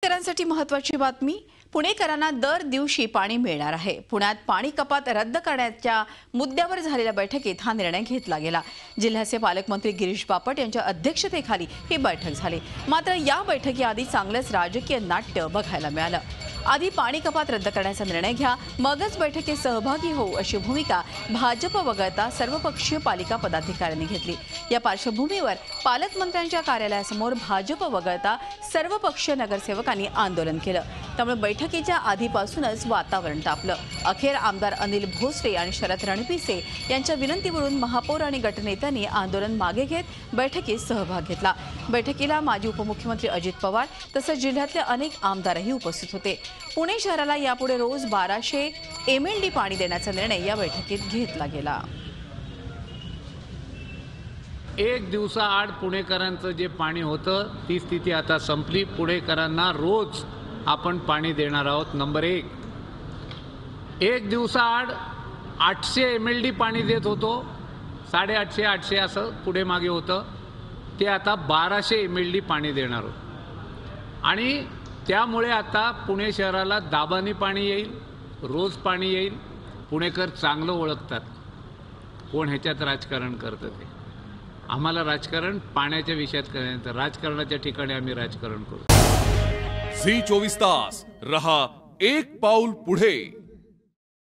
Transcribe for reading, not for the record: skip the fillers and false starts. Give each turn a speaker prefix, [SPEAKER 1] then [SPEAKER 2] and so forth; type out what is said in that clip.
[SPEAKER 1] पुणेकरांसाठी महत्त्वाची बातमी। पुणेकरांना दर दिवशी पाणी मिळणार आहे। पुण्यात पाणी कपात रद्द करण्याच्या मुद्द्यावर झालेल्या बैठकीत हा निर्णय घेतला गेला। जिल्ह्याचे पालकमंत्री गिरीश बापट यांच्या अध्यक्षतेखाली ही बैठक झाली। मात्र या बैठकीआधी चांगलेच राजकीय नाट्य बघायला मिळालं। आधी पाणी कपात रद्द करण्याचा निर्णय घ्या, मगच बैठकीत सहभागी होऊ अशी भूमिका भाजप वगळता सर्वपक्षीय पालिका पदाधिकाऱ्यांनी घेतली। या पार्श्वभूमीवर पालकमंत्र्यांच्या कार्यालयासमोर भाजप वगळता सर्वपक्षीय नगरसेवकांनी आंदोलन केलं। त्यामुळे बैठकीच्या आधीपासूनच वातावरण तापलं। अखेर आमदार अनिल भोसले आणि शरद रणपिसे यांच्या विनंतीवरून महापौर आणि गटनेत्यांनी आंदोलन मागे घेत बैठकीत सहभाग घेतला। बैठकीला माजी उपमुख्यमंत्री अजित पवार तसंच जिल्ह्यातले अनेक आमदारही उपस्थित होते। पुणे शहराला यापुढे रोज 1200 MLD पाणी देण्याचा निर्णय या बैठकीत घेतला गेला।
[SPEAKER 2] एक दिवसाआड पुणेकरांचं जे पाणी होतं ती स्थिती आता संपली। पुणेकरांना रोज आपण पाणी देणार आहोत। नंबर एक दिवसाआड 800 MLD पाणी देत होतो, 850 800 असं पुढे मागे होतं, ते आता 1200 MLD पाणी देणार आहोत। आणि त्यामुळे आता पुणे शहराला दाबाने पाणी येईल, रोज पाणी येईल। पुणेकर चांगलं ओळखतात कोण ह्याच्यात राजकारण करतं ते। आम्हाला राजकारण पाण्याच्या विषयात करायचं, राजकारणाच्या ठिकाणी आम्ही राजकारण करू।
[SPEAKER 3] झी 24 तास रहा एक पाऊल पुढे।